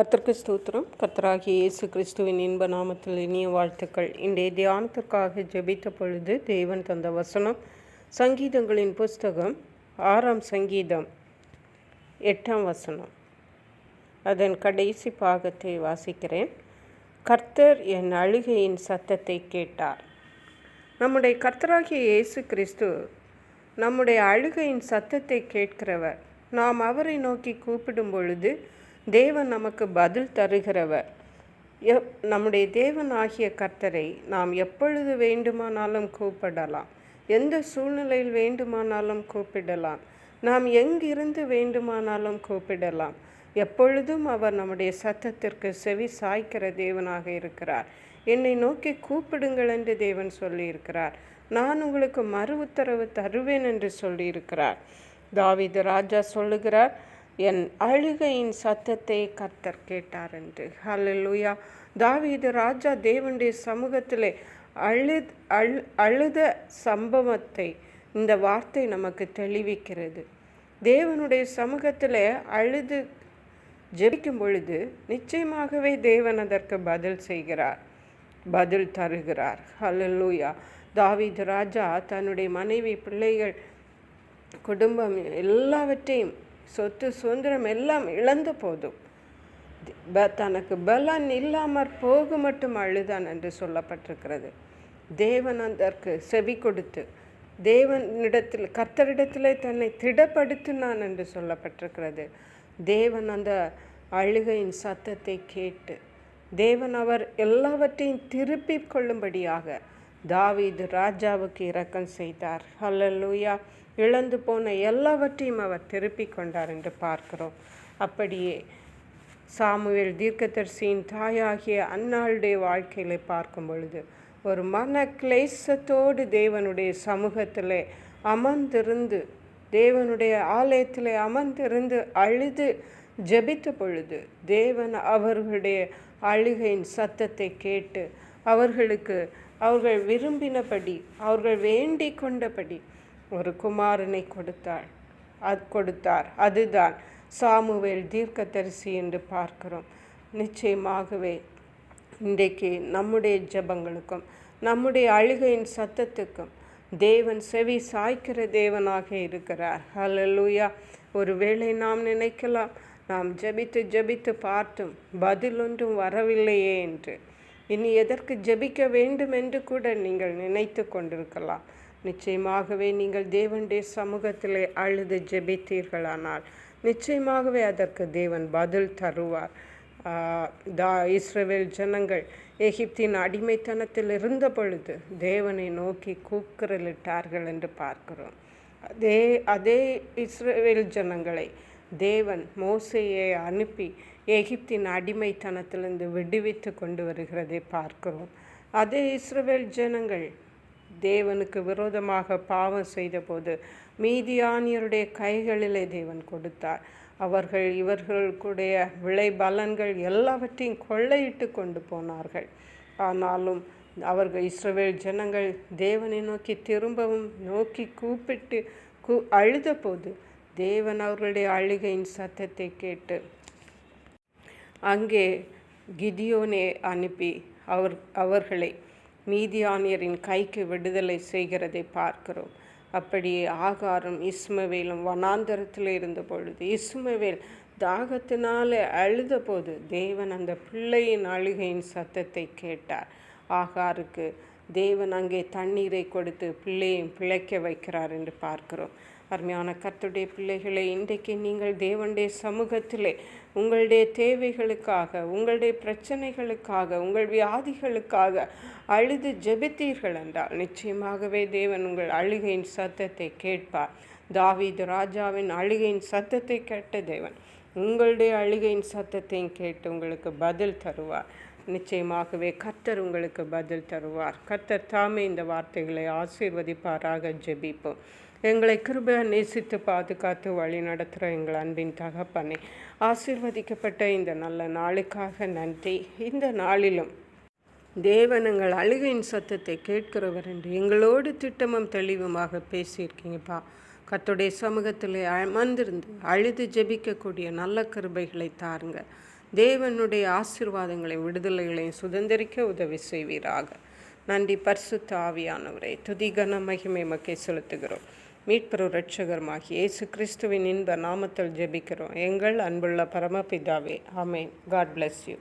கர்த்தருக்கு ஸ்தோத்திரம். கர்த்தராகிய இயேசு கிறிஸ்துவின் இன்ப நாமத்தில் இனிய வாழ்த்துக்கள். இன்றைய தியானத்திற்காக ஜெபித்த பொழுது தேவன் தந்த வசனம் சங்கீதங்களின் புஸ்தகம் 6ஆம் சங்கீதம் 8ஆம் வசனம். அதன் கடைசி பாகத்தை வாசிக்கிறேன். கர்த்தர் என் அழுகையின் சத்தத்தை கேட்டார். நம்முடைய கர்த்தராகிய இயேசு கிறிஸ்து நம்முடைய அழுகையின் சத்தத்தை கேட்கிறவர். நாம் அவரை நோக்கி கூப்பிடும் பொழுது தேவன் நமக்கு பதில் தருகிறவர். நம்முடைய தேவன் ஆகிய கர்த்தரை நாம் எப்பொழுது வேண்டுமானாலும் கூப்பிடலாம், எந்த சூழ்நிலையில் வேண்டுமானாலும் கூப்பிடலாம், நாம் எங்கிருந்து வேண்டுமானாலும் கூப்பிடலாம். எப்பொழுதும் அவர் நம்முடைய சத்தத்திற்கு செவி சாய்க்கிற தேவனாக இருக்கிறார். என்னை நோக்கி கூப்பிடுங்கள் என்று தேவன் சொல்லியிருக்கிறார். நான் உங்களுக்கு மறு உத்தரவு தருவேன் என்று சொல்லியிருக்கிறார். தாவீது ராஜா சொல்லுகிறார், என் அழுகையின் சத்தத்தை கர்த்தர் கேட்டார் என்று. ஹல்லேலூயா. தாவீது ராஜா தேவனுடைய சமூகத்திலே அழுத சம்பவத்தை இந்த வார்த்தை நமக்கு தெளிவிக்கிறது. தேவனுடைய சமூகத்தில் அழுது ஜெபிக்கும் பொழுது நிச்சயமாகவே தேவன் அதற்கு பதில் செய்கிறார், பதில் தருகிறார். ஹல்லேலூயா. தாவீது ராஜா தன்னுடைய மனைவி, பிள்ளைகள், குடும்பம் எல்லாவற்றையும், சொத்து சுதந்திரம் எல்லாம் இழந்த போதும் தனக்கு பலன் இல்லாமற் போக மட்டும் அழுதான் என்று சொல்லப்பட்டிருக்கிறது. தேவன் அதற்கு செவி கொடுத்து தேவனிடத்தில், கர்த்தரிடத்திலே தன்னை திடப்படுத்தினான் என்று சொல்லப்பட்டிருக்கிறது. தேவன் அந்த அழுகையின் சத்தத்தை கேட்டு தேவன் அவர் எல்லாவற்றையும் திருப்பி கொள்ளும்படியாக தாவீது ராஜாவுக்கு இரக்கம் செய்தார். ஹல்லேலூயா. இழந்து போன எல்லாவற்றையும் அவர் திருப்பி கொண்டார் என்று பார்க்கிறோம். அப்படியே சாமுவேல் தீர்க்கதரிசியின் தாயாகிய அன்னாளுடைய வாழ்க்கையிலே பார்க்கும் பொழுது ஒரு மன கிளேசத்தோடு தேவனுடைய சமூகத்திலே அமர்ந்திருந்து, தேவனுடைய ஆலயத்திலே அமர்ந்திருந்து அழுது ஜெபித்த பொழுது தேவன் அவர்களுடைய அழுகையின் சத்தத்தை கேட்டு அவர்கள் விரும்பினபடி, அவர்கள் வேண்டிக் கொண்டபடி ஒரு குமாரனை கொடுத்தார். அதுதான் சாமுவேல் தீர்க்கதரிசி என்று பார்க்கிறோம். நிச்சயமாகவே இன்றைக்கு நம்முடைய ஜெபங்களுக்கும் நம்முடைய அழுகையின் சத்தத்துக்கும் தேவன் செவி சாய்க்கிற தேவனாக இருக்கிறார். ஹல்லேலூயா. ஒருவேளை நாம் நினைக்கலாம், நாம் ஜெபித்து பார்த்தும் பதில் ஒன்றும் வரவில்லையே என்று. இனி எதற்கு ஜெபிக்க வேண்டும் என்று கூட நீங்கள் நினைத்து கொண்டிருக்கலாம். நிச்சயமாகவே நீங்கள் தேவனுடைய சமூகத்திலே அழுது ஜெபித்தீர்களானால் நிச்சயமாகவே அதற்கு தேவன் பதில் தருவார். இஸ்ரவேல் ஜனங்கள் எகிப்தின் அடிமைத்தனத்தில் இருந்த பொழுது தேவனை நோக்கி கூக்குரலிட்டார்கள் என்று பார்க்கிறோம். அதே இஸ்ரவேல் ஜனங்களை தேவன் மோசேயை அனுப்பி எகிப்தின் அடிமைத்தனத்திலிருந்து விடுவித்து கொண்டு வருகிறதை பார்க்கிறோம். அதே இஸ்ரவேல் ஜனங்கள் தேவனுக்கு விரோதமாக பாவம் செய்தபோது மீதியானியருடைய கைகளிலே தேவன் கொடுத்தார். அவர்கள் இவர்களுடைய விளைபலன்கள் எல்லாவற்றையும் கொள்ளையிட்டு கொண்டு போனார்கள். ஆனாலும் அவர்கள் இஸ்ரவேல் ஜனங்கள் தேவனை நோக்கி திரும்பவும் நோக்கி கூப்பிட்டு அழுத போது தேவன் அவர்களுடைய அழுகையின் சத்தத்தை கேட்டு அங்கே கிதியோனை அனுப்பி அவர்களை மீதியானியரின் கைக்கு விடுதலை செய்கிறதை பார்க்கிறோம். அப்படியே ஆகாரும் இஸ்மவேலும் வனாந்தரத்தில் இருந்த பொழுது இஸ்மவேல் தாகத்தினாலே அழுத போது தேவன் அந்த பிள்ளையின் அழுகையின் சத்தத்தை கேட்டார். ஆகாருக்கு தேவன் அங்கே தண்ணீரை கொடுத்து பிள்ளையும் பிழைக்க வைக்கிறார் என்று பார்க்கிறோம். அருமையான கர்த்தருடைய பிள்ளைகளை, இன்றைக்கு நீங்கள் தேவனுடைய சமூகத்திலே உங்களுடைய தேவைகளுக்காக, உங்களுடைய பிரச்சனைகளுக்காக, உங்கள் வியாதிகளுக்காக அழுது ஜெபித்தீர்கள் என்றால் நிச்சயமாகவே தேவன் உங்கள் அழுகையின் சத்தத்தை கேட்பார். தாவீது ராஜாவின் அழுகையின் சத்தத்தை கேட்ட தேவன் உங்களுடைய அழுகையின் சத்தத்தையும் கேட்டு உங்களுக்கு பதில் தருவார். நிச்சயமாகவே கர்த்தர் உங்களுக்கு பதில் தருவார். கர்த்தர் தாமே இந்த வார்த்தைகளை ஆசீர்வதிப்பாராக. ஜெபிப்போம். எங்களை கிருபையாக நேசித்து பாதுகாத்து வழி நடத்துகிற எங்கள் அன்பின் தகப்பனே, ஆசீர்வதிக்கப்பட்ட இந்த நல்ல நாளுக்காக நன்றி. இந்த நாளிலும் தேவன் எங்கள் அழுகையின் சத்தத்தை கேட்கிறவர் என்று எங்களோடு திட்டமும் தெளிவுமாக பேசியிருக்கீங்கப்பா. கர்த்தருடைய சமூகத்தில் அமர்ந்திருந்து அழுது ஜெபிக்கக்கூடிய நல்ல கிருபைகளை தாருங்க. தேவனுடைய ஆசீர்வாதங்களையும் விடுதலைகளையும் சுதந்திரிக்க உதவி செய்வீராக. நன்றி பரிசுத்த ஆவியானவரே. துதிகன மகிமை மக்கை செலுத்துகிறோம். மீட்பெரும் இரட்சகருமாகிய இயேசு கிறிஸ்துவின் இன்ப நாமத்தில் ஜெபிக்கிறோம் எங்கள் அன்புள்ள பரமபிதாவே. ஆமென். God bless you.